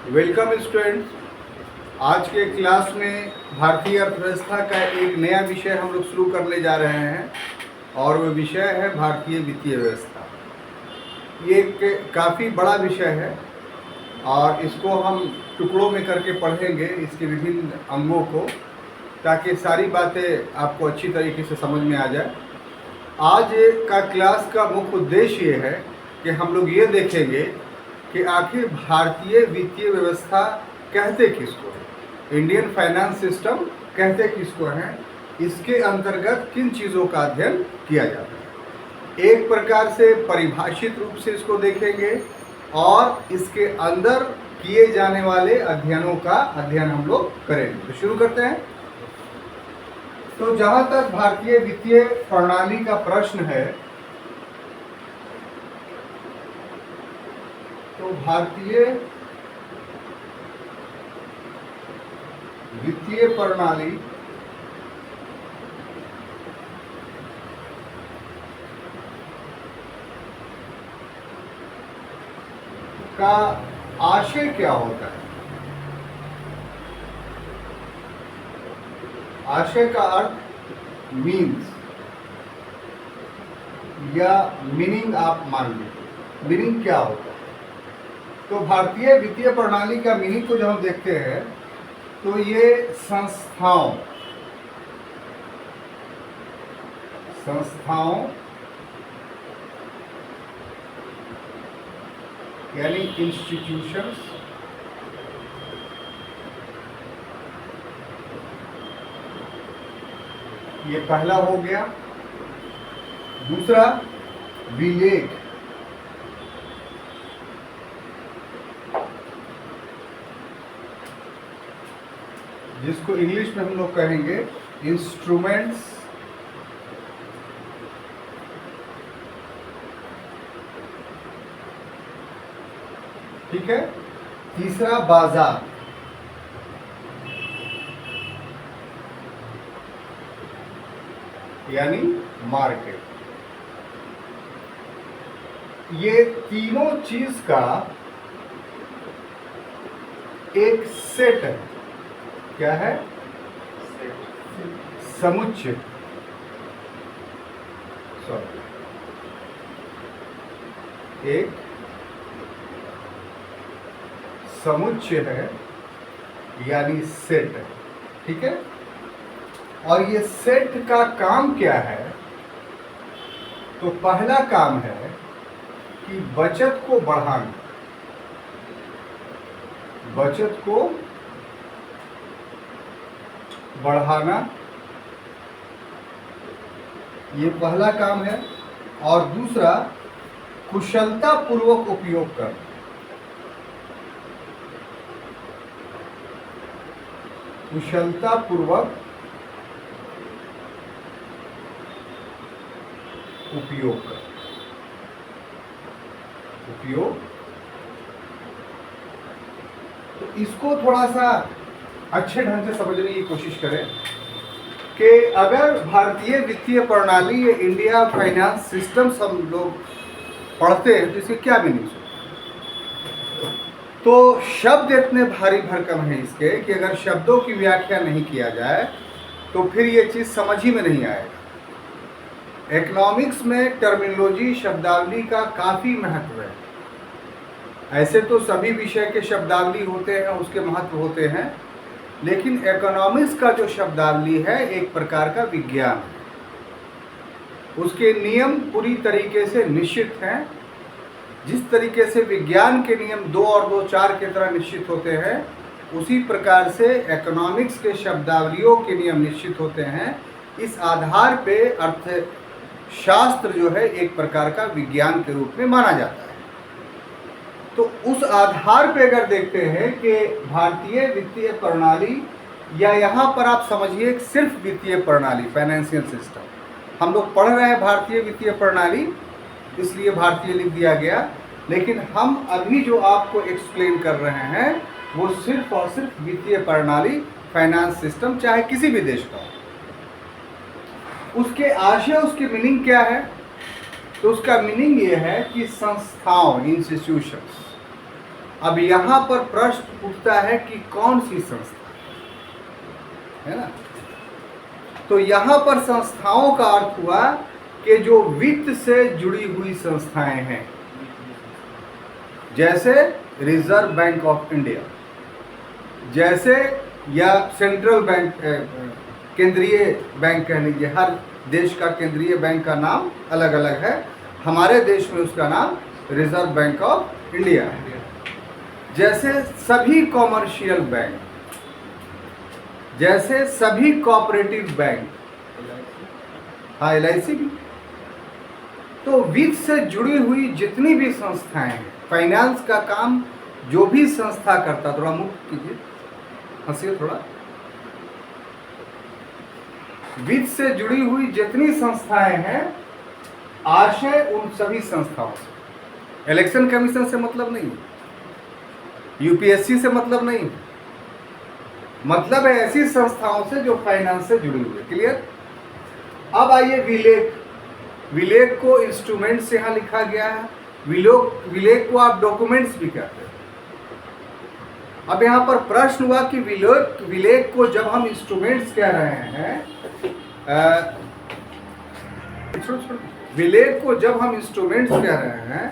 Welcome students. आज के class में भारतीय अर्थव्यवस्था का एक नया विषय हम लोग शुरू करने जा रहे हैं और वो विषय है भारतीय वित्तीय व्यवस्था। ये एक काफ़ी बड़ा विषय है और इसको हम टुकड़ों में करके पढ़ेंगे, इसके विभिन्न अंगों को, ताकि सारी बातें आपको अच्छी तरीके से समझ में आ जाए। आज का क्लास का मुख्य उद्देश्य ये है कि हम लोग ये देखेंगे कि आखिर भारतीय वित्तीय व्यवस्था कहते किसको है, इंडियन फाइनेंस सिस्टम कहते किसको हैं, इसके अंतर्गत किन चीज़ों का अध्ययन किया जाता है। एक प्रकार से परिभाषित रूप से इसको देखेंगे और इसके अंदर किए जाने वाले अध्ययनों का अध्ययन हम लोग करेंगे। तो शुरू करते हैं। तो जहाँ तक भारतीय वित्तीय प्रणाली का प्रश्न है, तो भारतीय वित्तीय प्रणाली का आशय क्या होता है? आशय का अर्थ मीन्स या मीनिंग आप मान लीजिए। मीनिंग क्या होता है? तो भारतीय वित्तीय प्रणाली का मीनिंग को जब हम देखते हैं तो ये संस्थाओं यानी इंस्टीट्यूशंस, ये पहला हो गया। दूसरा विलेख, जिसको इंग्लिश में हम लोग कहेंगे इंस्ट्रूमेंट्स, ठीक है। तीसरा बाजार, यानी मार्केट। ये तीनों चीज का एक सेट है। क्या है? समुच्चय। एक समुच्चय है, यानी सेट है, ठीक है। और ये सेट का काम क्या है? तो पहला काम है कि बचत को बढ़ाना, बचत को बढ़ाना, ये पहला काम है। और दूसरा कुशलता पूर्वक उपयोग करना, कुशलता पूर्वक उपयोग करना, उपयोग। तो इसको थोड़ा सा अच्छे ढंग से समझने की कोशिश करें कि अगर भारतीय वित्तीय प्रणाली या इंडिया फाइनेंस सिस्टम हम लोग पढ़ते हैं तो इसके क्या मीनिंग है? तो शब्द इतने भारी भरकम है इसके कि अगर शब्दों की व्याख्या नहीं किया जाए तो फिर ये चीज़ समझ ही में नहीं आएगा। इकोनॉमिक्स में टर्मिनोलॉजी, शब्दावली का काफ़ी महत्व है। ऐसे तो सभी विषय के शब्दावली होते हैं, उसके महत्व होते हैं, लेकिन इकोनॉमिक्स का जो शब्दावली है एक प्रकार का विज्ञान है। उसके नियम पूरी तरीके से निश्चित हैं। जिस तरीके से विज्ञान के नियम 2 और 2 4 की तरह निश्चित होते हैं, उसी प्रकार से इकोनॉमिक्स के शब्दावलियों के नियम निश्चित होते हैं। इस आधार पे अर्थशास्त्र जो है एक प्रकार का विज्ञान के रूप में माना जाता है। तो उस आधार पे अगर देखते हैं कि भारतीय वित्तीय प्रणाली, या यहाँ पर आप समझिए सिर्फ वित्तीय प्रणाली, फाइनेंशियल सिस्टम, हम लोग पढ़ रहे हैं भारतीय वित्तीय प्रणाली, इसलिए भारतीय लिख दिया गया। लेकिन हम अभी जो आपको एक्सप्लेन कर रहे हैं वो सिर्फ और सिर्फ वित्तीय प्रणाली, फाइनेंस सिस्टम, चाहे किसी भी देश का हो। उसके आशय, उसकी मीनिंग क्या है? तो उसका मीनिंग ये है कि संस्थाओं, इंस्टीट्यूशंस, अब यहाँ पर प्रश्न उठता है कि कौन सी संस्था है ना। तो यहाँ पर संस्थाओं का अर्थ हुआ कि जो वित्त से जुड़ी हुई संस्थाएं हैं, जैसे रिजर्व बैंक ऑफ इंडिया, जैसे या सेंट्रल बैंक, केंद्रीय बैंक कह लीजिए। हर देश का केंद्रीय बैंक का नाम अलग अलग है, हमारे देश में उसका नाम रिजर्व बैंक ऑफ इंडिया है। जैसे सभी कॉमर्शियल बैंक, जैसे सभी कोऑपरेटिव बैंक, हाँ LIC भी। तो वित्त से जुड़ी हुई जितनी भी संस्थाएं हैं, फाइनेंस का काम जो भी संस्था करता, थोड़ा मुक्त कीजिए, हंसिए थोड़ा। वित्त से जुड़ी हुई जितनी संस्थाएं हैं, आशय उन सभी संस्थाओं से। इलेक्शन कमीशन से मतलब नहीं, UPSC से मतलब नहीं, मतलब है ऐसी संस्थाओं से जो फाइनेंस से जुड़ी हुई है। क्लियर। अब आइए विलेख। विलेख को इंस्ट्रूमेंट्स यहाँ लिखा गया है, विलेख को आप डॉक्यूमेंट्स भी कहते हैं। अब यहाँ पर प्रश्न हुआ कि विलेख को जब हम इंस्ट्रूमेंट्स कह रहे हैं, विलेख को जब हम इंस्ट्रूमेंट्स कह रहे हैं,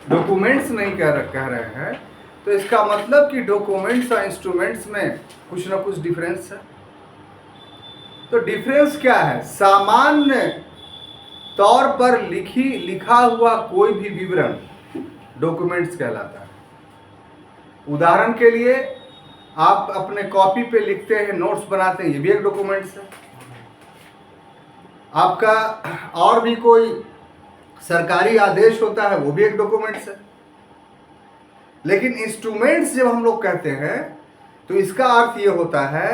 डॉक्यूमेंट्स नहीं कह रहे हैं, तो इसका मतलब कि डॉक्यूमेंट्स और इंस्ट्रूमेंट्स में कुछ ना कुछ डिफरेंस है। तो डिफरेंस क्या है? सामान्य तौर पर लिखा हुआ कोई भी विवरण डॉक्यूमेंट्स कहलाता है। उदाहरण के लिए आप अपने कॉपी पे लिखते हैं, नोट्स बनाते हैं, ये भी एक डॉक्यूमेंट्स है। आपका और भी कोई सरकारी आदेश होता है, वो भी एक डॉक्यूमेंट्स है। लेकिन इंस्ट्रूमेंट्स जब हम लोग कहते हैं तो इसका अर्थ ये होता है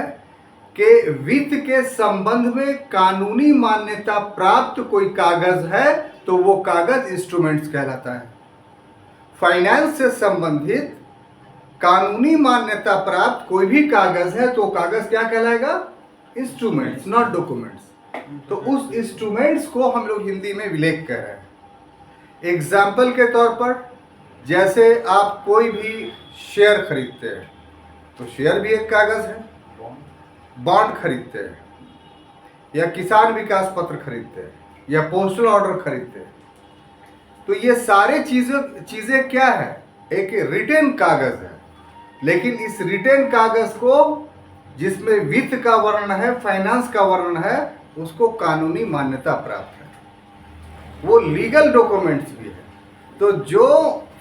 कि वित्त के संबंध में कानूनी मान्यता प्राप्त कोई कागज है तो वो कागज इंस्ट्रूमेंट्स कहलाता है। फाइनेंस से संबंधित कानूनी मान्यता प्राप्त कोई भी कागज है तो कागज क्या कहलाएगा? Instruments, not documents. तो उस इंस्ट्रूमेंट्स को हम लोग हिंदी में विलेख कह रहे हैं। एग्जाम्पल के तौर पर, जैसे आप कोई भी शेयर खरीदते हैं तो शेयर भी एक कागज है। बॉन्ड खरीदते हैं, या किसान विकास पत्र खरीदते हैं, या पोस्टल ऑर्डर खरीदते हैं, तो ये सारे चीजें क्या है? एक रिटेन कागज है। लेकिन इस रिटेन कागज को, जिसमें वित्त का वर्णन है, फाइनेंस का वर्णन है, उसको कानूनी मान्यता प्राप्त है, वो लीगल डॉक्यूमेंट्स भी है। तो जो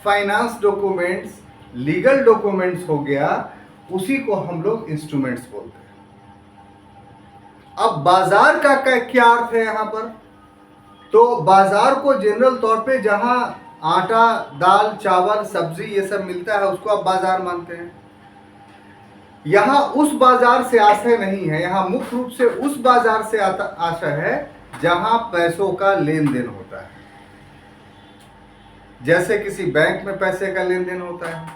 फाइनेंस डॉक्यूमेंट्स लीगल डॉक्यूमेंट्स हो गया, उसी को हम लोग इंस्ट्रूमेंट्स बोलते हैं। अब बाजार का क्या अर्थ है यहाँ पर? तो बाजार को जनरल तौर पे जहाँ आटा, दाल, चावल, सब्जी ये सब मिलता है उसको आप बाजार मानते हैं। यहाँ उस बाजार से आशय नहीं है, यहाँ मुख्य रूप से उस बाजार से आशय है जहाँ पैसों का लेन देन होता है। जैसे किसी बैंक में पैसे का लेन देन होता है,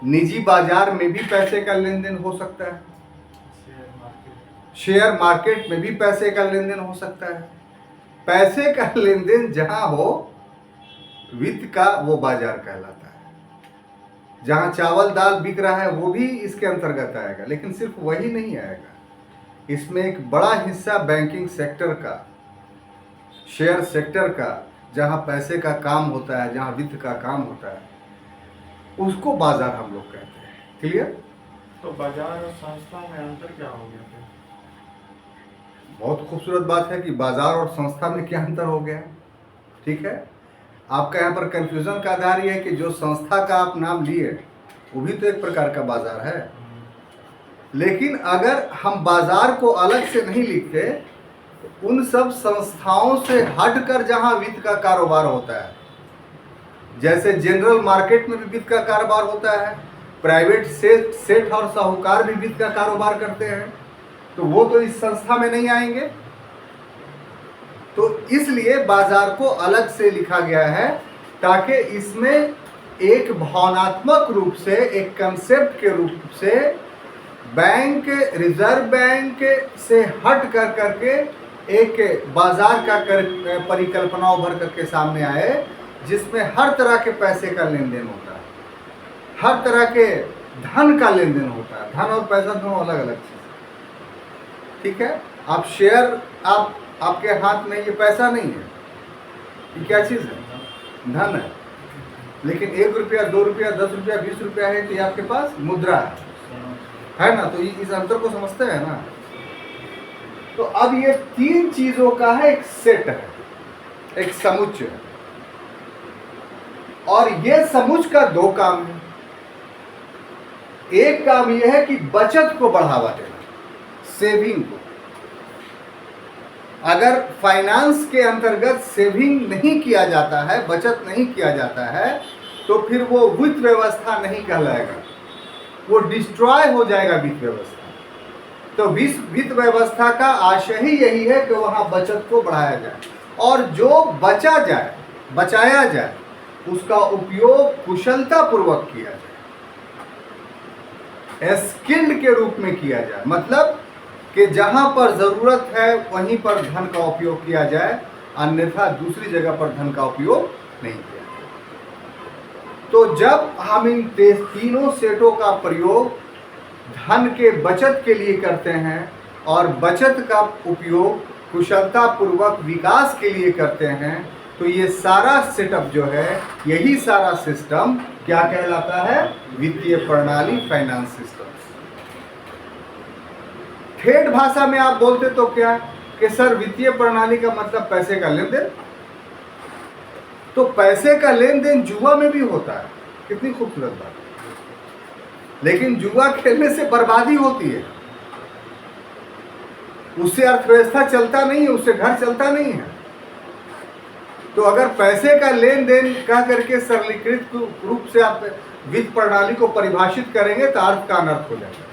निजी बाजार में भी पैसे का लेन देन हो सकता है, शेयर मार्केट में भी पैसे का लेन देन हो सकता है। पैसे का लेन देन जहां हो, वित्त का वो बाजार कहलाता है। जहां चावल दाल बिक रहा है वो भी इसके अंतर्गत आएगा, लेकिन सिर्फ वही नहीं आएगा, इसमें एक बड़ा हिस्सा बैंकिंग सेक्टर का, शेयर सेक्टर का, जहां पैसे का काम होता है, जहां वित्त का काम होता है, उसको बाजार हम लोग कहते हैं। क्लियर? तो बाजार और संस्था में अंतर क्या हो गया? बहुत खूबसूरत बात है कि बाजार और संस्था में क्या अंतर हो गया। ठीक है, आपका यहाँ पर कंफ्यूजन का आधार ये है कि जो संस्था का आप नाम लिए वो भी तो एक प्रकार का बाजार है। लेकिन अगर हम बाजार को अलग से नहीं लिखते, तो उन सब संस्थाओं से हटकर जहाँ वित्त का कारोबार होता है, जैसे जनरल मार्केट में भी वित्त का कारोबार होता है, प्राइवेट सेठ और साहूकार भी वित्त का कारोबार करते हैं, तो वो तो इस संस्था में नहीं आएंगे। तो इसलिए बाजार को अलग से लिखा गया है, ताकि इसमें एक भावनात्मक रूप से, एक कंसेप्ट के रूप से बैंक, रिजर्व बैंक से हट कर करके एक बाजार का परिकल्पना उभर करके सामने आए, जिसमें हर तरह के पैसे का लेन देन होता है। हर तरह के धन का लेन देन होता है। धन और पैसा दोनों अलग अलग चीज़ है, ठीक है। आप शेयर, आपके हाथ में ये पैसा नहीं है, ये क्या चीज़ है? धन है। लेकिन 1 रुपया, 2 रुपया, 10 रुपया, 20 रुपया है तो ये आपके पास मुद्रा है ना। तो इस अंतर को समझते हैं ना। तो अब ये 3 चीजों का है एक सेट है, एक समुच्चय है। और ये समुच्चय का 2 काम है। एक काम यह है कि बचत को बढ़ावा देना, सेविंग को। अगर फाइनेंस के अंतर्गत सेविंग नहीं किया जाता है, बचत नहीं किया जाता है, तो फिर वो वित्त व्यवस्था नहीं कहलाएगा, वो डिस्ट्रॉय हो जाएगा वित्त व्यवस्था। तो वित्त व्यवस्था का आशय ही यही है कि वहां बचत को बढ़ाया जाए और जो बचाया जाए उसका उपयोग कुशलता पूर्वक किया जाए, स्किल्ड के रूप में किया जाए। मतलब कि जहां पर जरूरत है वहीं पर धन का उपयोग किया जाए, अन्यथा दूसरी जगह पर धन का उपयोग नहीं किया जाए। तो जब हम इन तीनों सेटों का प्रयोग धन के बचत के लिए करते हैं और बचत का उपयोग कुशलता पूर्वक विकास के लिए करते हैं, तो ये सारा सेटअप जो है, यही सारा सिस्टम क्या कहलाता है? वित्तीय प्रणाली, फाइनेंस सिस्टम। ठेठ भाषा में आप बोलते तो क्या कि सर वित्तीय प्रणाली का मतलब पैसे का लेन देन। तो पैसे का लेन देन जुआ में भी होता है, कितनी खूबसूरत बात। लेकिन जुआ खेलने से बर्बादी होती है, उससे अर्थव्यवस्था चलता नहीं है, उससे घर चलता नहीं है। तो अगर पैसे का लेन देन कह करके सरलीकृत रूप से आप वित्त प्रणाली को परिभाषित करेंगे तो अर्थ का अनर्थ हो जाएगा।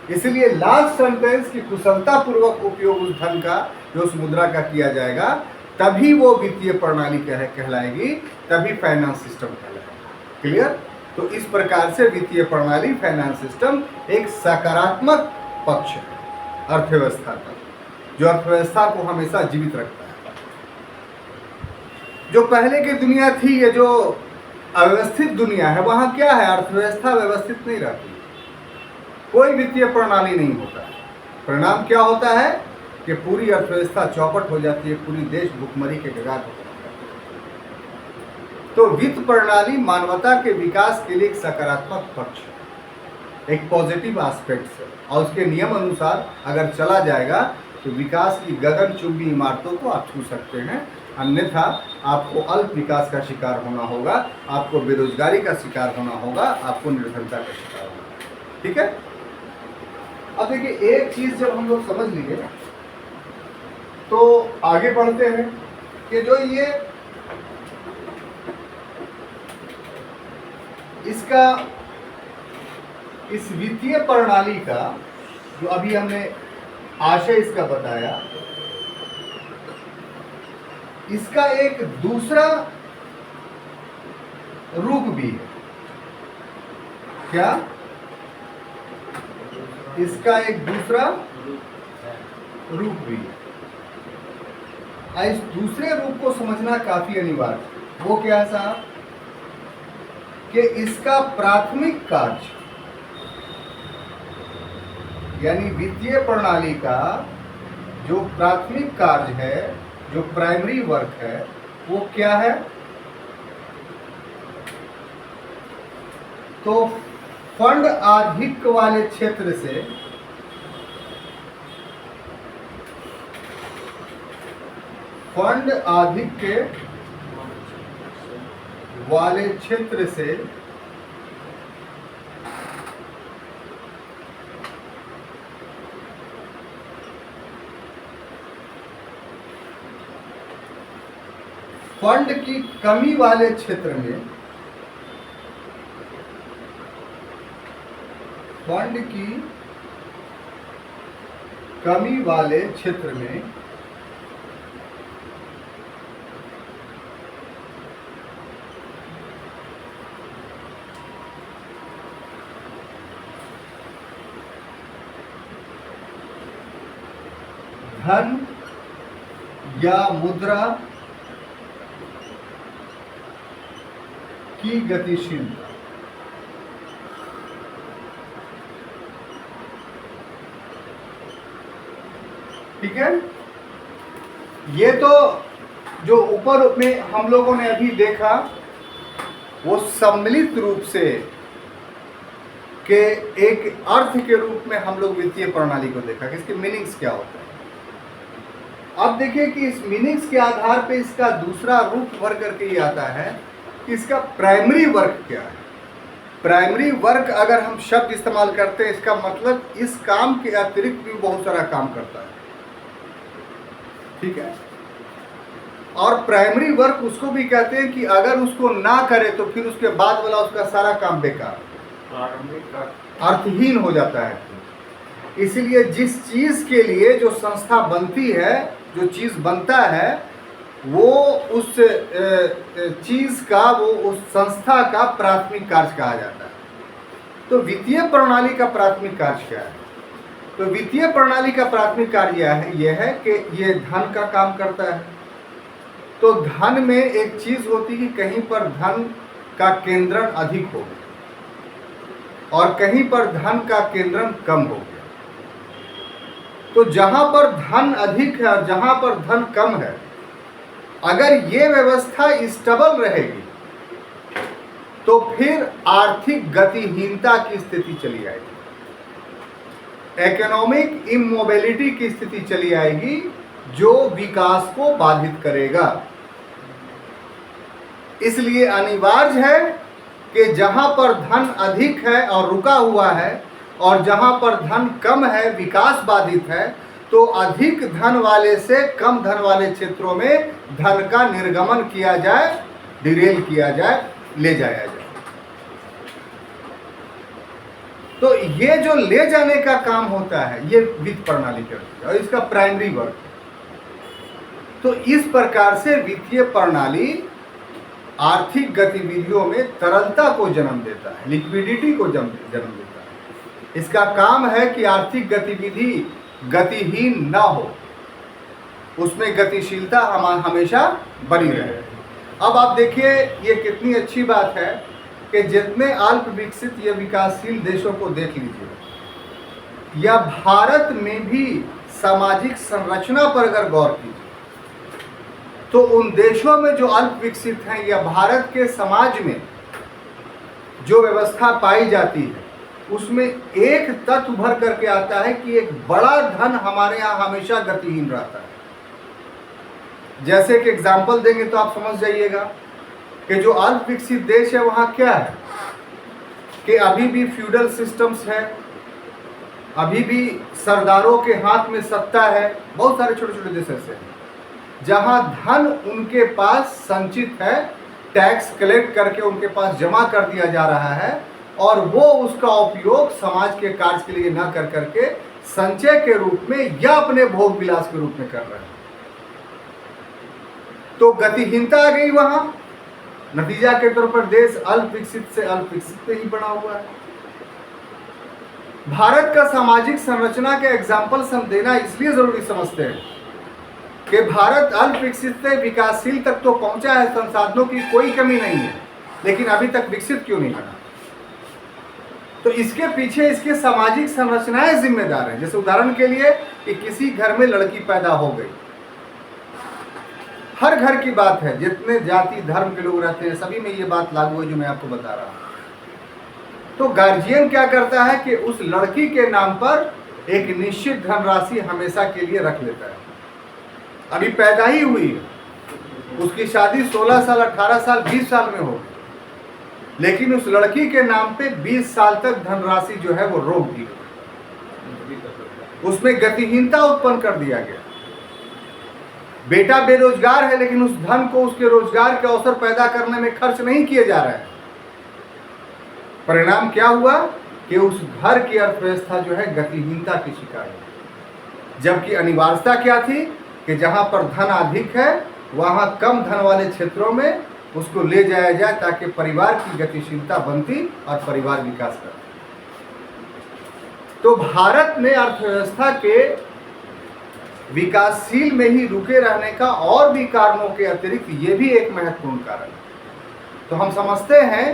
इसलिए लास्ट सेंटेंस की कुशलता पूर्वक उपयोग उस धन का, जो उस मुद्रा का किया जाएगा, तभी वो वित्तीय प्रणाली कहलाएगी, तभी फाइनेंस सिस्टम कहलाएगा। क्लियर? तो इस प्रकार से वित्तीय प्रणाली, फाइनेंस सिस्टम एक सकारात्मक पक्ष है अर्थव्यवस्था का, जो अर्थव्यवस्था को हमेशा जीवित रखता है। जो पहले की दुनिया थी, ये जो अव्यवस्थित दुनिया है, वहां क्या है? अर्थव्यवस्था व्यवस्थित नहीं रहती, कोई वित्तीय प्रणाली नहीं होता है। परिणाम क्या होता है कि पूरी अर्थव्यवस्था चौपट हो जाती है, पूरी देश भुखमरी के कगार पर। तो वित्त प्रणाली मानवता के विकास के लिए एक सकारात्मक पक्ष है, एक पॉजिटिव एस्पेक्ट है, और उसके नियम अनुसार अगर चला जाएगा तो विकास की गगनचुंबी इमारतों को आप छू सकते हैं। अन्यथा आपको अल्प विकास का शिकार होना होगा, आपको बेरोजगारी का शिकार होना होगा, आपको निर्धनता का शिकार होना होगा। ठीक है? अब देखिए, एक चीज जब हम लोग समझ लिए तो आगे बढ़ते हैं कि जो ये इसका, इस वित्तीय प्रणाली का जो अभी हमने आशय इसका बताया, इसका एक दूसरा रूप भी है। क्या? इसका एक दूसरा रूप भी है। इस दूसरे रूप को समझना काफी अनिवार्य है। वो क्या है साहब? कि इसका प्राथमिक कार्य, यानी वित्तीय प्रणाली का जो प्राथमिक कार्य है, जो प्राइमरी वर्क है, वो क्या है? तो फंड आधिक्य वाले क्षेत्र से फंड आधिक्य वाले क्षेत्र से फंड की कमी वाले क्षेत्र में, फंड की कमी वाले क्षेत्र में धन या मुद्रा की गतिशीलता, ठीक है। ये तो जो ऊपर में हम लोगों ने अभी देखा वो सम्मिलित रूप से के एक अर्थ के रूप में हम लोग वित्तीय प्रणाली को देखा कि इसके मीनिंग्स क्या होते हैं। अब देखिए कि इस मीनिंग्स के आधार पे इसका दूसरा रूप भर करके ये आता है कि इसका प्राइमरी वर्क क्या है। प्राइमरी वर्क अगर हम शब्द इस्तेमाल करते हैं, इसका मतलब इस काम के अतिरिक्त भी बहुत सारा काम करता है, ठीक है। और प्राइमरी वर्क उसको भी कहते हैं कि अगर उसको ना करे तो फिर उसके बाद वाला उसका सारा काम बेकार, अर्थहीन हो जाता है। इसलिए जिस चीज के लिए जो संस्था बनती है, जो चीज बनता है, वो उस चीज का, वो उस संस्था का प्राथमिक कार्य कहा जाता है। तो वित्तीय प्रणाली का प्राथमिक कार्य क्या है? तो वित्तीय प्रणाली का प्राथमिक कार्य यह है कि ये धन का काम करता है। तो धन में एक चीज होती है कि कहीं पर धन का केंद्रण अधिक हो गया और कहीं पर धन का केंद्रण कम हो गया। तो जहां पर धन अधिक है और जहां पर धन कम है, अगर ये व्यवस्था स्टेबल रहेगी तो फिर आर्थिक गतिहीनता की स्थिति चली आएगी, इकोनॉमिक इमोबिलिटी की स्थिति चली आएगी, जो विकास को बाधित करेगा। इसलिए अनिवार्य है कि जहां पर धन अधिक है और रुका हुआ है और जहां पर धन कम है, विकास बाधित है, तो अधिक धन वाले से कम धन वाले क्षेत्रों में धन का निर्गमन किया जाए, डिरेल किया जाए, ले जाया जाए। तो ये जो ले जाने का काम होता है, ये वित्त प्रणाली करती है और इसका प्राइमरी वर्क। तो इस प्रकार से वित्तीय प्रणाली आर्थिक गतिविधियों में तरलता को जन्म देता है, लिक्विडिटी को जन्म देता है। इसका काम है कि आर्थिक गतिविधि गतिहीन ना हो, उसमें गतिशीलता हमेशा बनी रहे। अब आप देखिए ये कितनी अच्छी बात है कि जितने अल्प विकसित या विकासशील देशों को देख लीजिए, या भारत में भी सामाजिक संरचना पर अगर गौर कीजिए, तो उन देशों में जो अल्प विकसित हैं या भारत के समाज में जो व्यवस्था पाई जाती है, उसमें एक तत्व भर करके आता है कि एक बड़ा धन हमारे यहाँ हमेशा गतिहीन रहता है। जैसे कि एग्जाम्पल देंगे तो आप समझ जाइएगा कि जो अल्प विकसित देश है वहाँ क्या है कि अभी भी फ्यूडल सिस्टम्स है, अभी भी सरदारों के हाथ में सत्ता है। बहुत सारे छोटे छोटे देश ऐसे हैं जहाँ धन उनके पास संचित है, टैक्स कलेक्ट करके उनके पास जमा कर दिया जा रहा है और वो उसका उपयोग समाज के कार्य के लिए न कर करके संचय के रूप में या अपने भोग विलास के रूप में कर रहे हैं। तो गतिहीनता आ गई वहां। नतीजा के तौर पर देश अल्प विकसित से अल्प विकसित पे ही बना हुआ है। भारत का सामाजिक संरचना के एग्जाम्पल्स हम देना इसलिए जरूरी समझते हैं कि भारत अल्प विकसित से विकासशील तक तो पहुंचा है, संसाधनों की कोई कमी नहीं है, लेकिन अभी तक विकसित क्यों नहीं बना? तो इसके पीछे इसके सामाजिक संरचनाएं जिम्मेदार हैं। जैसे उदाहरण के लिए कि किसी घर में लड़की पैदा हो गई, हर घर की बात है, जितने जाति धर्म के लोग रहते हैं सभी में ये बात लागू है जो मैं आपको बता रहा हूँ। तो गार्जियन क्या करता है कि उस लड़की के नाम पर एक निश्चित धनराशि हमेशा के लिए रख लेता है। अभी पैदा ही हुई है, उसकी शादी 16 साल 18 साल 20 साल में हो, लेकिन उस लड़की के नाम पे 20 साल तक धनराशि जो है वो रोक दी, उसमें गतिहीनता उत्पन्न कर दिया गया। बेटा बेरोजगार है लेकिन उस धन को उसके रोजगार के अवसर पैदा करने में खर्च नहीं किए जा रहे हैं। परिणाम क्या हुआ कि उस घर की अर्थव्यवस्था जो है गतिहीनता की शिकार है। जबकि अनिवार्यता क्या थी कि जहां पर धन अधिक है वहां कम धन वाले क्षेत्रों में उसको ले जाया जाए ताकि परिवार की गतिशीलता बनती और परिवार विकास करता। तो भारत में अर्थव्यवस्था के विकासशील में ही रुके रहने का और भी कारणों के अतिरिक्त ये भी एक महत्वपूर्ण कारण है। तो हम समझते हैं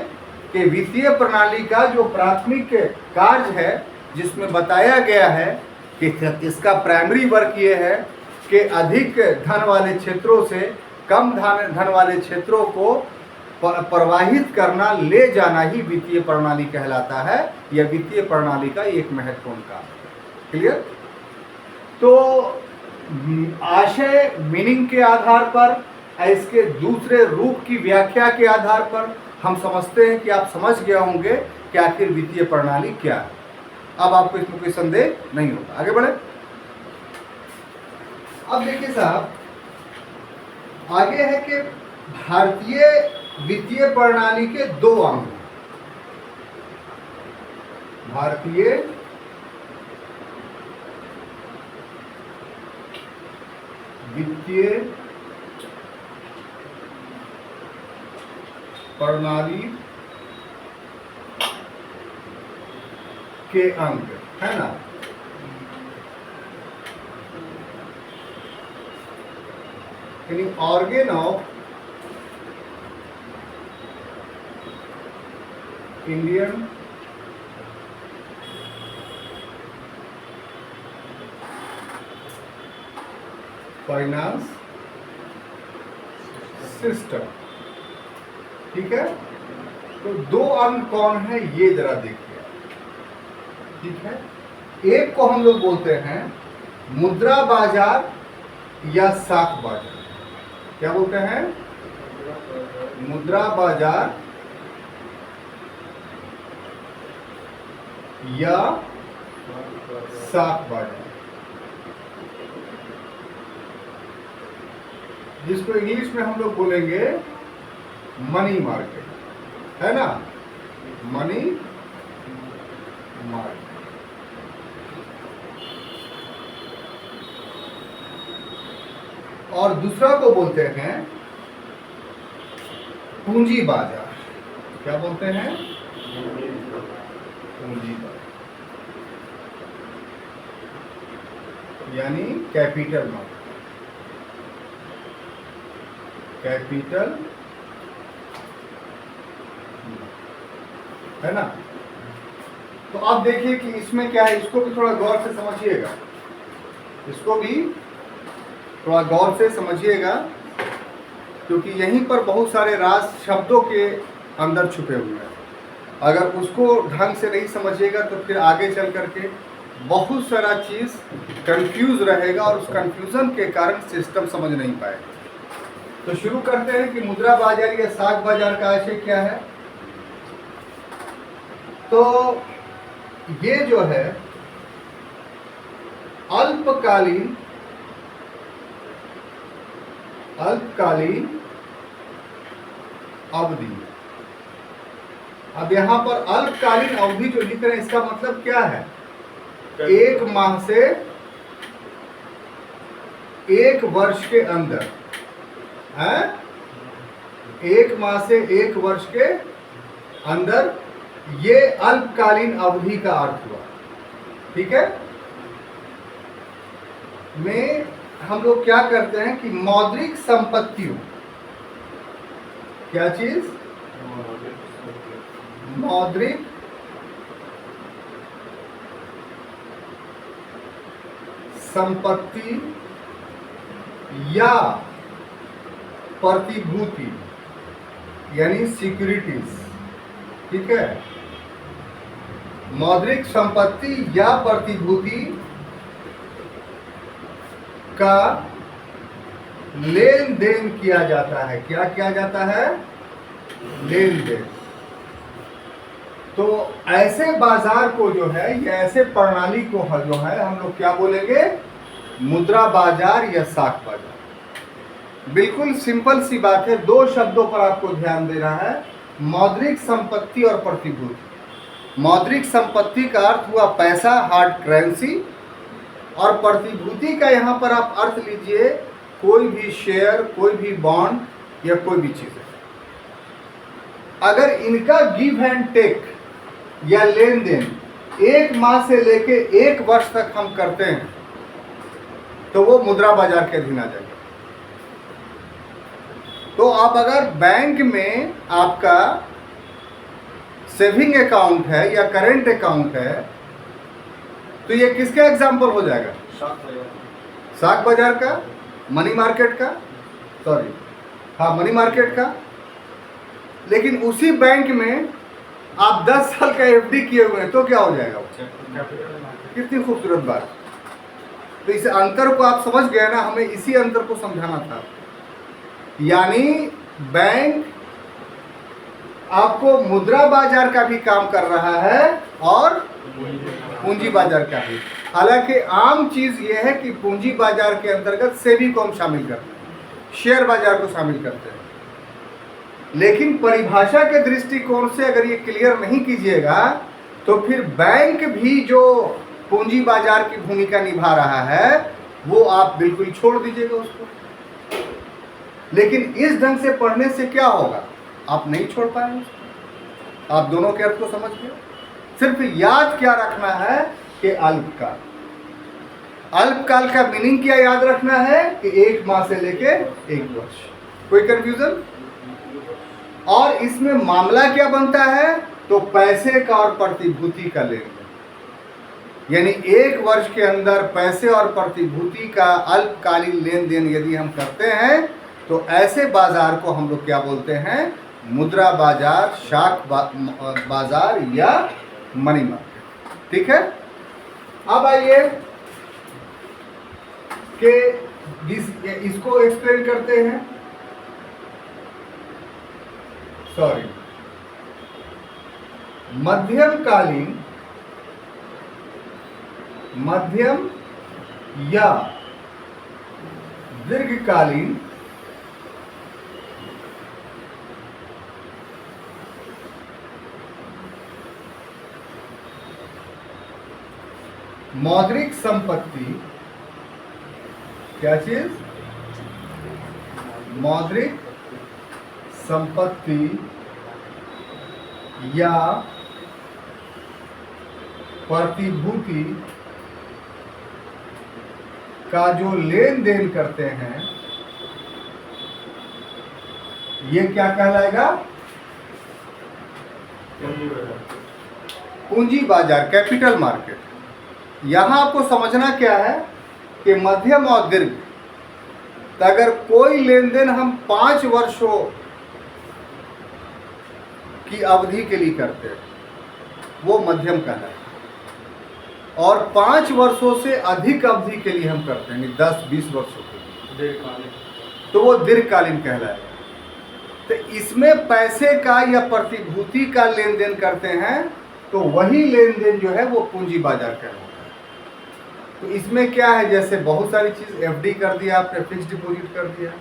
कि वित्तीय प्रणाली का जो प्राथमिक कार्य है, जिसमें बताया गया है कि इसका प्राइमरी वर्क ये है कि अधिक धन वाले क्षेत्रों से कम धन वाले क्षेत्रों को प्रवाहित करना, ले जाना ही वित्तीय प्रणाली कहलाता है। यह वित्तीय प्रणाली का एक महत्वपूर्ण काम। क्लियर? तो आशय मीनिंग के आधार पर, इसके दूसरे रूप की व्याख्या के आधार पर हम समझते हैं कि आप समझ गए होंगे कि आखिर वित्तीय प्रणाली क्या है। अब आपको इसमें कोई संदेह नहीं होगा। आगे बढ़े। अब देखिए साहब, आगे है कि भारतीय वित्तीय प्रणाली के दो अंग हैं। भारतीय वित्तीय प्रणाली के अंग है ना। यानी organ of Indian finance system. ठीक है, तो दो अंग कौन है ये जरा देखिए। ठीक है, एक को हम लोग बोलते हैं मुद्रा बाजार या साख बाजार। क्या बोलते हैं? मुद्रा बाजार या साख बाजार, जिसको इंग्लिश में हम लोग बोलेंगे मनी मार्केट, है ना। Money market. और दूसरा को बोलते हैं पूंजी बाजार। क्या बोलते हैं? पूंजी बाजार, यानी कैपिटल मार्केट। कैपिटल है ना। तो अब देखिए कि इसमें क्या है, इसको भी थोड़ा गौर से समझिएगा। इसको भी थोड़ा गौर से समझिएगा, क्योंकि यहीं पर बहुत सारे राज शब्दों के अंदर छुपे हुए हैं। अगर उसको ढंग से नहीं समझिएगा तो फिर आगे चल करके बहुत सारा चीज़ कंफ्यूज रहेगा और उस कंफ्यूजन के कारण सिस्टम समझ नहीं पाएगा। तो शुरू करते हैं कि मुद्रा बाजार या साख बाजार का आशय क्या है। तो ये जो है अल्पकालीन अवधि। अब यहां पर अल्पकालीन अवधि जो लिख रहे हैं, इसका मतलब क्या है? एक माह से एक वर्ष के अंदर है। एक माह से एक वर्ष के अंदर, ये अल्पकालीन अवधि का अर्थ हुआ। ठीक है, में हम लोग क्या करते हैं कि मौद्रिक संपत्तियों, क्या चीज? मौद्रिक संपत्ति या प्रतिभूति, यानी सिक्योरिटीज। ठीक है, मौद्रिक संपत्ति या प्रतिभूति का लेन देन किया जाता है। क्या किया जाता है? लेन देन। तो ऐसे बाजार को जो है, या ऐसे प्रणाली को जो है, हम लोग क्या बोलेंगे? मुद्रा बाजार या साख बाजार। बिल्कुल सिंपल सी बात है। दो शब्दों पर आपको ध्यान देना है, मौद्रिक संपत्ति और प्रतिभूति। मौद्रिक संपत्ति का अर्थ हुआ पैसा, हार्ड करेंसी, और प्रतिभूति का यहाँ पर आप अर्थ लीजिए कोई भी शेयर, कोई भी बॉन्ड या कोई भी चीज। अगर इनका गिव एंड टेक या लेन देन एक माह से लेके एक वर्ष तक हम करते हैं तो वो मुद्रा बाजार के अधीन आ जाएगा। तो आप अगर बैंक में आपका सेविंग अकाउंट है या करेंट अकाउंट है, तो ये किसका एग्जाम्पल हो जाएगा? स्टॉक बाजार का, मनी मार्केट का, सॉरी हाँ मनी मार्केट का। लेकिन उसी बैंक में आप 10 साल का एफडी किए हुए हैं तो क्या हो जाएगा? कितनी खूबसूरत बात। तो इस अंतर को आप समझ गए ना, हमें इसी अंतर को समझाना था। यानी बैंक आपको मुद्रा बाजार का भी काम कर रहा है और पूंजी बाजार का भी। हालांकि आम चीज यह है कि पूंजी बाजार के अंतर्गत सेबी को हम शामिल करते हैं, शेयर बाजार को शामिल करते हैं। लेकिन परिभाषा के दृष्टिकोण से अगर ये क्लियर नहीं कीजिएगा तो फिर बैंक भी जो पूंजी बाजार की भूमिका निभा रहा है वो आप बिल्कुल छोड़ दीजिएगा उसको। लेकिन इस ढंग से पढ़ने से क्या होगा? आप नहीं छोड़ पाएंगे उसको। आप दोनों के अर्थ को समझ गए। सिर्फ याद क्या रखना है कि अल्पकाल, अल्पकाल का मीनिंग क्या याद रखना है कि 1 माह से लेके 1 वर्ष। कोई कंफ्यूजन? और इसमें मामला क्या बनता है? तो पैसे का और प्रतिभूति का लेन देन, यानी 1 वर्ष के अंदर पैसे और प्रतिभूति का अल्पकालीन लेन देन यदि हम करते हैं तो ऐसे बाजार को हम लोग क्या बोलते हैं? मुद्रा बाजार, शाख बाजार या मनी मार्केट। ठीक है। अब आइए कि इसको एक्सप्लेन करते हैं। सॉरी, मध्यम या दीर्घकालीन मौद्रिक संपत्ति, क्या चीज? मौद्रिक संपत्ति या प्रतिभूति का जो लेन देन करते हैं ये क्या कहलाएगा? पूंजी बाजार, कैपिटल मार्केट। यहां आपको समझना क्या है कि मध्यम और दीर्घ, अगर कोई लेन देन हम 5 वर्षों की अवधि के लिए करते हैं वो मध्यम कहलाएगा, और 5 वर्षों से अधिक अवधि के लिए हम करते हैं 10-20 वर्षों के लिए तो वो दीर्घकालीन कहलाएगा। तो इसमें पैसे का या प्रतिभूति का लेन देन करते हैं तो वही लेन देन जो है वो पूंजी बाजार कहलाता है। तो इसमें क्या है, जैसे बहुत सारी चीज़, एफडी कर दिया आपने, फिक्स डिपॉजिट कर दिया,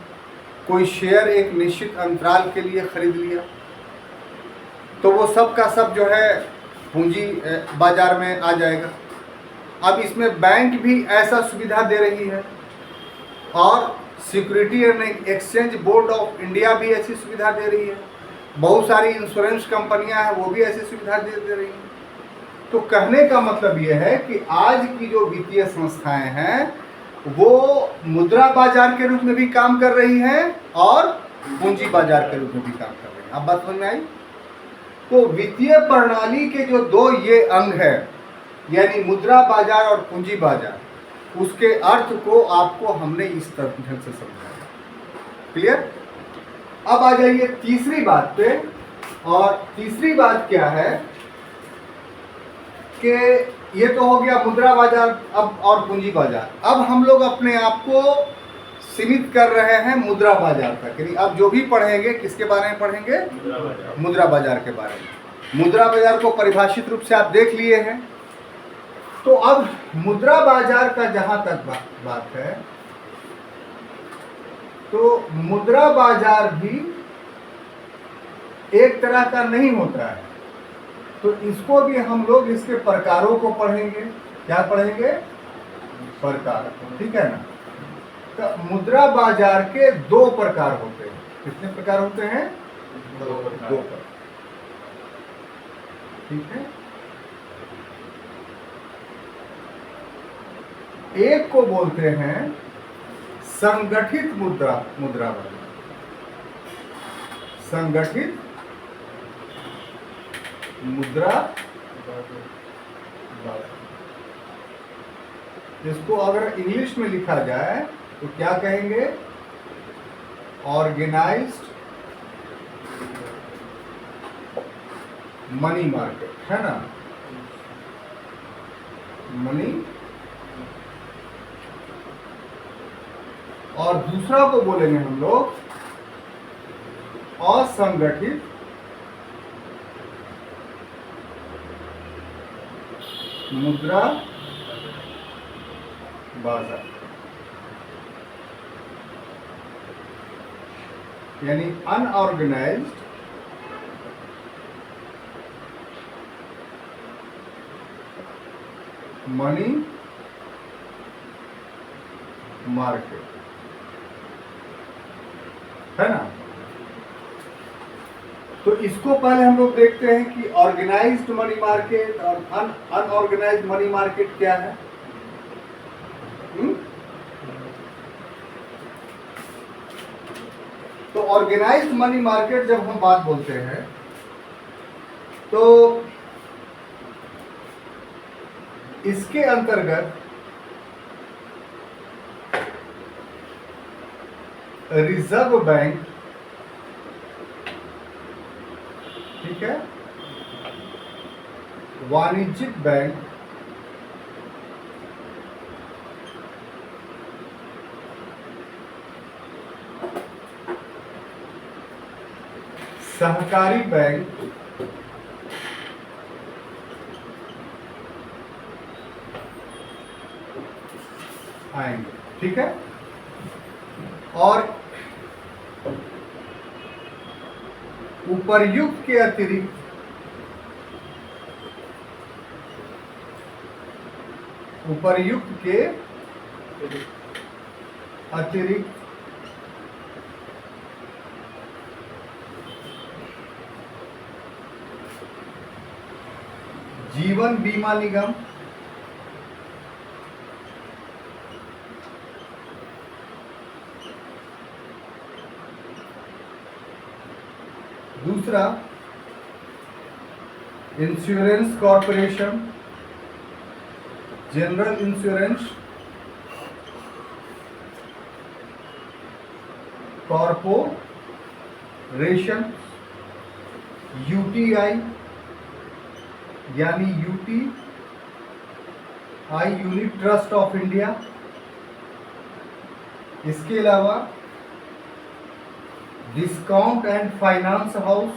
कोई शेयर एक निश्चित अंतराल के लिए खरीद लिया, तो वो सब का सब जो है पूंजी बाजार में आ जाएगा। अब इसमें बैंक भी ऐसा सुविधा दे रही है और security and exchange board of India भी ऐसी सुविधा दे रही है, बहुत सारी इंश्योरेंस कंपनियां हैं वो भी ऐसी सुविधा दे रही हैं। तो कहने का मतलब ये है कि आज की जो वित्तीय संस्थाएं हैं वो मुद्रा बाजार के रूप में भी काम कर रही हैं और पूंजी बाजार के रूप में भी काम कर रही हैं। अब बात समझ में आई? तो वित्तीय प्रणाली के जो 2 ये अंग है, यानी मुद्रा बाजार और पूंजी बाजार, उसके अर्थ को आपको हमने इस तरह से समझाया। क्लियर? अब आ जाइए तीसरी बात पे। और तीसरी बात क्या है कि ये तो हो गया मुद्रा बाजार अब और पूंजी बाजार। अब हम लोग अपने आप को सीमित कर रहे हैं मुद्रा बाजार तक, यानी अब जो भी पढ़ेंगे किसके बारे में पढ़ेंगे? मुद्रा बाजार के बारे में। मुद्रा बाजार को परिभाषित रूप से आप देख लिए हैं। तो अब मुद्रा बाजार का जहां तक बात है तो मुद्रा बाजार भी एक तरह का नहीं होता है, तो इसको भी हम लोग इसके प्रकारों को पढ़ेंगे। क्या पढ़ेंगे? प्रकार। ठीक है ना? तो मुद्रा बाजार के 2 प्रकार होते हैं। कितने प्रकार होते हैं? 2 प्रकार। ठीक है। एक को बोलते हैं संगठित मुद्रा बाजार। संगठित मुद्रा बाजार। इसको अगर इंग्लिश में लिखा जाए तो क्या कहेंगे? ऑर्गेनाइज्ड मनी मार्केट, है ना? मनी। और दूसरा को बोलेंगे हम लोग असंगठित मुद्रा बाजार, यानी अनऑर्गेनाइज्ड मनी मार्केट, है ना? तो इसको पहले हम लोग देखते हैं कि ऑर्गेनाइज्ड मनी मार्केट और अनऑर्गेनाइज्ड मनी मार्केट क्या है। तो ऑर्गेनाइज्ड मनी मार्केट जब हम बात बोलते हैं तो इसके अंतर्गत रिजर्व बैंक, ठीक है, वाणिज्यिक बैंक, सहकारी बैंक, आएंगे, ठीक है। और उपर्युक्त के अतिरिक्त जीवन बीमा निगम, दूसरा insurance corporation, general insurance corporation, UTI यानी UTI unit trust of India. इसके अलावा discount and finance house,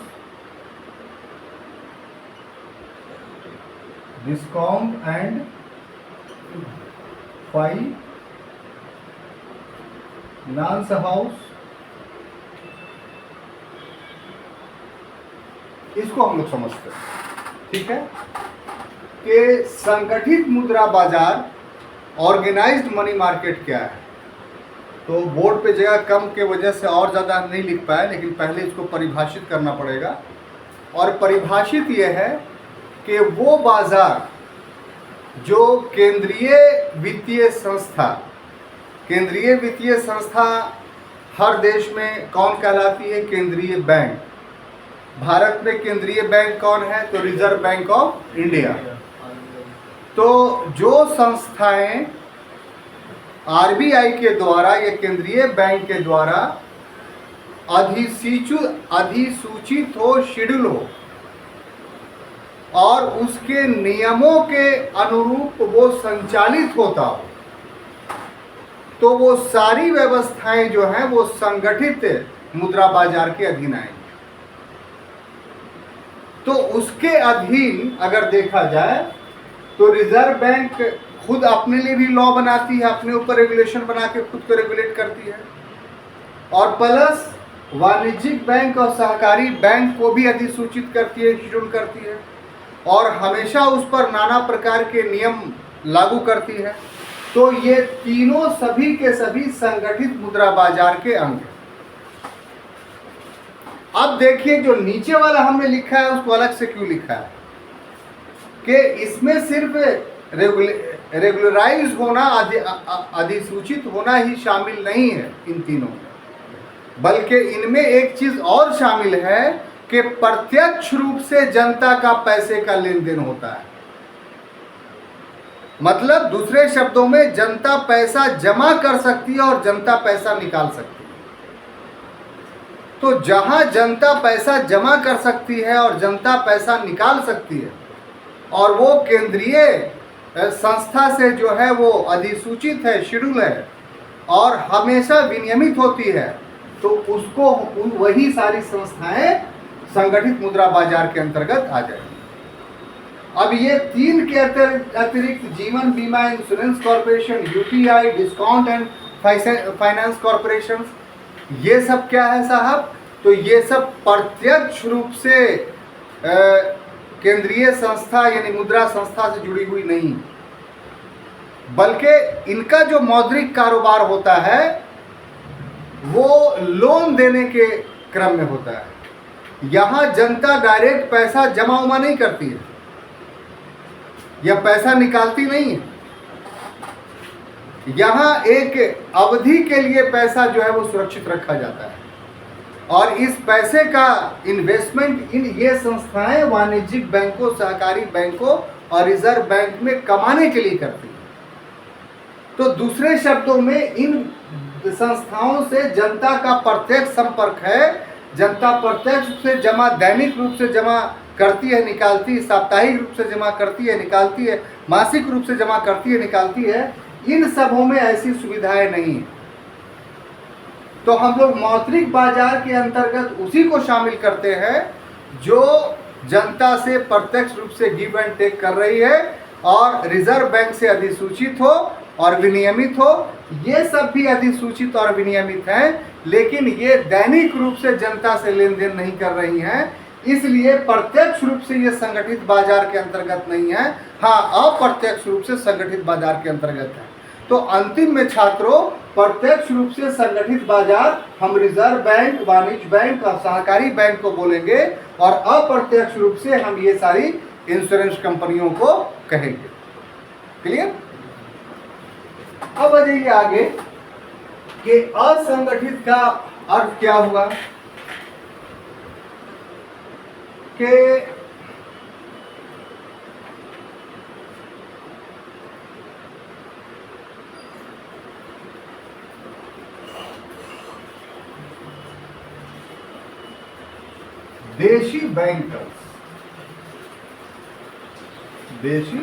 discount and finance house, इसको हम लोग समझते हैं, ठीक है, कि संगठित मुद्रा बाजार, ऑर्गेनाइज्ड मनी मार्केट क्या है। तो बोर्ड पे जगह कम के वजह से और ज़्यादा नहीं लिख पाए, लेकिन पहले इसको परिभाषित करना पड़ेगा। और परिभाषित ये है कि वो बाजार जो केंद्रीय वित्तीय संस्था हर देश में कौन कहलाती है? केंद्रीय बैंक। भारत में केंद्रीय बैंक कौन है? तो रिजर्व बैंक ऑफ इंडिया। तो जो संस्थाएं आरबीआई के द्वारा या केंद्रीय बैंक के द्वारा अधिसूचित हो, शेड्यूल हो और उसके नियमों के अनुरूप वो संचालित होता हो, तो वो सारी व्यवस्थाएं जो हैं वो संगठित मुद्रा बाजार के अधीन आएंगी। तो उसके अधीन अगर देखा जाए तो रिजर्व बैंक खुद अपने लिए भी लॉ बनाती है, अपने ऊपर रेगुलेशन बना के खुद को रेगुलेट करती है, और प्लस वाणिज्यिक बैंक और सहकारी बैंक को भी अधिसूचित करती है, शेड्यूल करती है, और हमेशा उस पर नाना प्रकार के नियम लागू करती है। तो ये तीनों सभी के सभी संगठित मुद्रा बाजार के अंग हैं। अब देखिए जो नीचे वाला हमने लिखा है उसको अलग से क्यों लिखा है कि इसमें सिर्फ रेगुलराइज होना, अधिसूचित होना ही शामिल नहीं है इन तीनों में, बल्कि इनमें एक चीज और शामिल है कि प्रत्यक्ष रूप से जनता का पैसे का लेन देन होता है। मतलब दूसरे शब्दों में जनता पैसा जमा कर सकती है और जनता पैसा निकाल सकती है। तो जहां जनता पैसा जमा कर सकती है और जनता पैसा निकाल सकती है और वो केंद्रीय संस्था से जो है वो अधिसूचित है, शेड्यूल है और हमेशा विनियमित होती है, तो उसको वही सारी संस्थाएं संगठित मुद्रा बाजार के अंतर्गत आ जाएगी। अब ये तीन के अतिरिक्त जीवन बीमा insurance corporation, UTI, discount and finance corporation, ये सब क्या है साहब? तो ये सब प्रत्यक्ष रूप से केंद्रीय संस्था यानी मुद्रा संस्था से जुड़ी हुई नहीं, बल्कि इनका जो मौद्रिक कारोबार होता है वो लोन देने के क्रम में होता है। यहाँ जनता डायरेक्ट पैसा जमा उमा नहीं करती है या पैसा निकालती नहीं है। यहाँ एक अवधि के लिए पैसा जो है वो सुरक्षित रखा जाता है और इस पैसे का इन्वेस्टमेंट इन ये संस्थाएं वाणिज्यिक बैंकों, सहकारी बैंकों और रिजर्व बैंक में कमाने के लिए करती है। तो दूसरे शब्दों में इन संस्थाओं से जनता का प्रत्यक्ष संपर्क है। जनता प्रत्यक्ष रूप से जमा दैनिक रूप से जमा करती है, निकालती है, साप्ताहिक रूप से जमा करती है, निकालती है, मासिक रूप से जमा करती है, निकालती है। इन सबों में ऐसी सुविधाएं नहीं है। तो हम लोग मौद्रिक बाजार के अंतर्गत उसी को शामिल करते हैं जो जनता से प्रत्यक्ष रूप से गिव एंड टेक कर रही है और रिजर्व बैंक से अधिसूचित हो और विनियमित हो। ये सब भी अधिसूचित और विनियमित हैं, लेकिन ये दैनिक रूप से जनता से लेन देन नहीं कर रही हैं, इसलिए प्रत्यक्ष रूप से ये संगठित बाजार के अंतर्गत नहीं है। हाँ, अप्रत्यक्ष रूप से संगठित बाजार के अंतर्गत है। तो अंतिम में छात्रों, प्रत्यक्ष रूप से संगठित बाजार हम रिजर्व बैंक, वाणिज्य बैंक और सहकारी बैंक को बोलेंगे और अप्रत्यक्ष रूप से हम ये सारी इंश्योरेंस कंपनियों को कहेंगे। क्लियर? अब आ जाइए आगे कि असंगठित का अर्थ क्या हुआ कि देशी बैंकर्स, देशी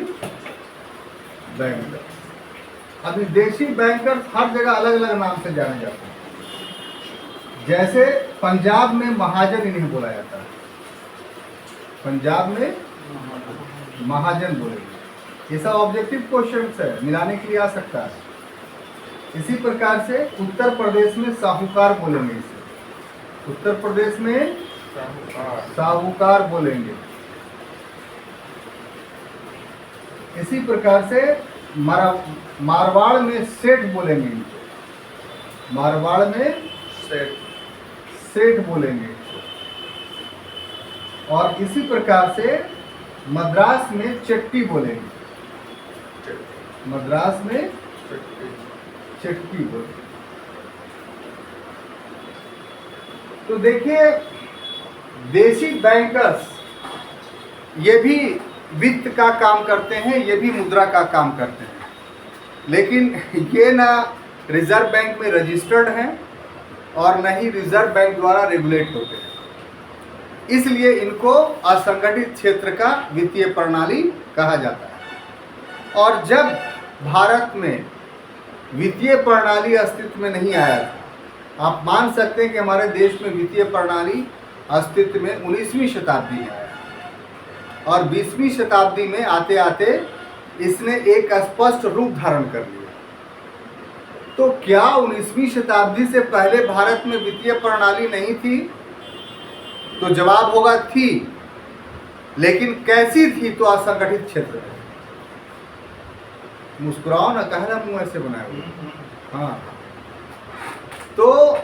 बैंकर्स। अभी देशी बैंकर्स हर जगह अलग अलग नाम से जाने जाते हैं। जैसे पंजाब में महाजन इन्हें बोला जाता है, पंजाब में महाजन बोलेंगे। ये सब ऑब्जेक्टिव क्वेश्चन है, मिलाने के लिए आ सकता है। इसी प्रकार से उत्तर प्रदेश में साहूकार बोलेंगे, इसे उत्तर प्रदेश में साहूकार बोलेंगे। इसी प्रकार से मारवाड़ में सेठ बोलेंगे, इनको मारवाड़ में सेठ बोलेंगे। और इसी प्रकार से मद्रास में चट्टी बोलेंगे, मद्रास में चट्टी बोलेंगे। तो देखिए, देशी बैंकर्स ये भी वित्त का काम करते हैं, ये भी मुद्रा का काम करते हैं, लेकिन ये ना रिजर्व बैंक में रजिस्टर्ड हैं और न ही रिजर्व बैंक द्वारा रेगुलेट होते हैं। इसलिए इनको असंगठित क्षेत्र का वित्तीय प्रणाली कहा जाता है। और जब भारत में वित्तीय प्रणाली अस्तित्व में नहीं आया था, आप मान सकते हैं कि हमारे देश में वित्तीय प्रणाली अस्तित्व में 19वीं शताब्दी में आया और 20वीं शताब्दी में आते आते इसने एक स्पष्ट रूप धारण कर लिया। तो क्या 19वीं शताब्दी से पहले भारत में वित्तीय प्रणाली नहीं थी? तो जवाब होगा थी, लेकिन कैसी थी? तो असंगठित क्षेत्र में। मुस्कुराओ ना, कहना मुंह ऐसे बनाए हुए। हाँ, तो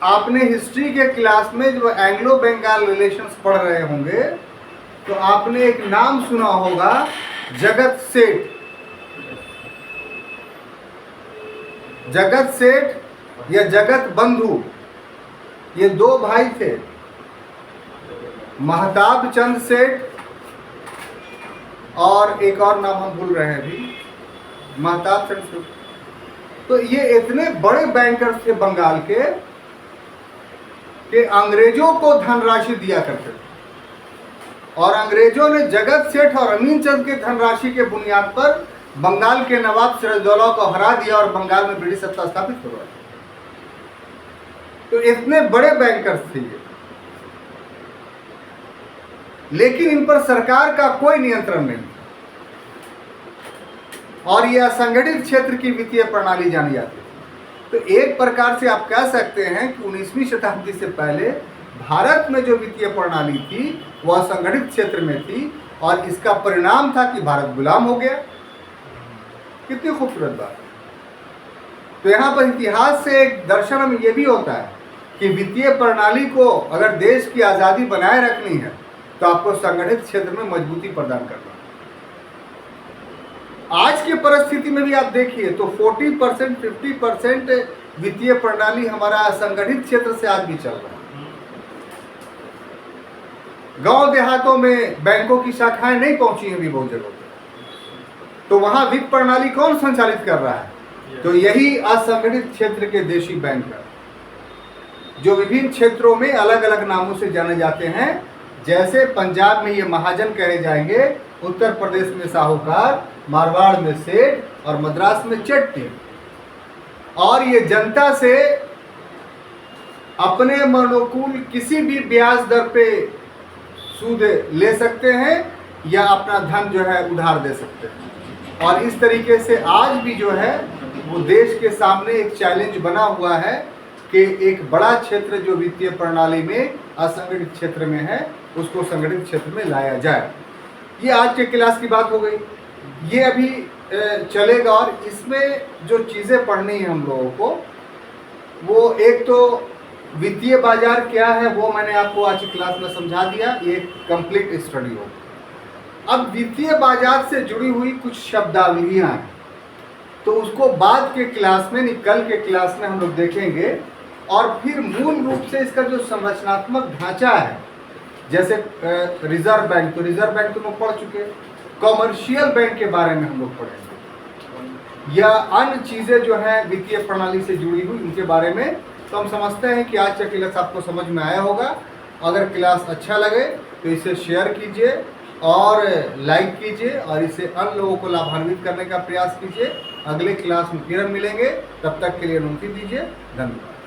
आपने हिस्ट्री के क्लास में जो एंग्लो बंगाल रिलेशंस पढ़ रहे होंगे तो आपने एक नाम सुना होगा, जगत सेठ। जगत सेठ या जगत बंधु, ये दो भाई थे, महताब चंद सेठ और एक और नाम हम भूल रहे हैं अभी, महताब सेंट्रल। तो ये इतने बड़े बैंकर्स थे बंगाल के कि अंग्रेजों को धनराशि दिया करते थे, और अंग्रेजों ने जगत सेठ और अमीन चंद के धनराशि के बुनियाद पर बंगाल के नवाब सिराजुद्दौला को हरा दिया और बंगाल में ब्रिटिश सत्ता स्थापित करवाई। तो इतने बड़े बैंकर्स थे ये, लेकिन इन पर सरकार का कोई नियंत्रण नहीं, और यह असंगठित क्षेत्र की वित्तीय प्रणाली जानी जाती है। तो एक प्रकार से आप कह सकते हैं कि 19वीं शताब्दी से पहले भारत में जो वित्तीय प्रणाली थी वह असंगठित क्षेत्र में थी, और इसका परिणाम था कि भारत गुलाम हो गया। कितनी खूबसूरत बात है। तो यहाँ पर इतिहास से एक दर्शन हमें यह भी होता है कि वित्तीय प्रणाली को अगर देश की आज़ादी बनाए रखनी है तो आपको संगठित क्षेत्र में मजबूती प्रदान करना है। आज की परिस्थिति में भी आप देखिए तो 40% 50% वित्तीय प्रणाली हमारा असंगठित क्षेत्र से आज भी चल रहा है। गांव देहातों में बैंकों की शाखाएं नहीं पहुंची हैं अभी बहुत जगहों पे, तो वहां वित्त प्रणाली कौन संचालित कर रहा है? तो यही असंगठित क्षेत्र के देशी बैंक है, जो विभिन्न क्षेत्रों में अलग अलग नामों से जाने जाते हैं। जैसे पंजाब में ये महाजन कहे जाएंगे, उत्तर प्रदेश में साहूकार, मारवाड़ में सेठ और मद्रास में चट्टी। और ये जनता से अपने मनोकूल किसी भी ब्याज दर पे सूद ले सकते हैं या अपना धन जो है उधार दे सकते हैं। और इस तरीके से आज भी जो है वो देश के सामने एक चैलेंज बना हुआ है कि एक बड़ा क्षेत्र जो वित्तीय प्रणाली में असंगठित क्षेत्र में है उसको संगठित क्षेत्र में लाया जाए। ये आज के क्लास की बात हो गई, ये अभी चलेगा। और इसमें जो चीज़ें पढ़नी है हम लोगों को, वो एक तो वित्तीय बाजार क्या है वो मैंने आपको आज की क्लास में समझा दिया, ये एक कंप्लीट स्टडी हो। अब वित्तीय बाजार से जुड़ी हुई कुछ शब्दावलियाँ हैं, तो उसको बाद के क्लास में, कल के क्लास में हम लोग देखेंगे। और फिर मूल रूप से इसका जो संरचनात्मक ढांचा है, जैसे रिजर्व बैंक, तो रिजर्व बैंक तो लोग पढ़ चुके, कॉमर्शियल बैंक के बारे में हम लोग पढ़ेंगे, या अन्य चीज़ें जो हैं वित्तीय प्रणाली से जुड़ी हुई उनके बारे में। तो हम समझते हैं कि आज का क्लास आपको समझ में आया होगा। अगर क्लास अच्छा लगे तो इसे शेयर कीजिए और लाइक कीजिए, और इसे अन्य लोगों को लाभान्वित करने का प्रयास कीजिए। अगले क्लास में फिर हम मिलेंगे, तब तक के लिए अनुमति दीजिए। धन्यवाद।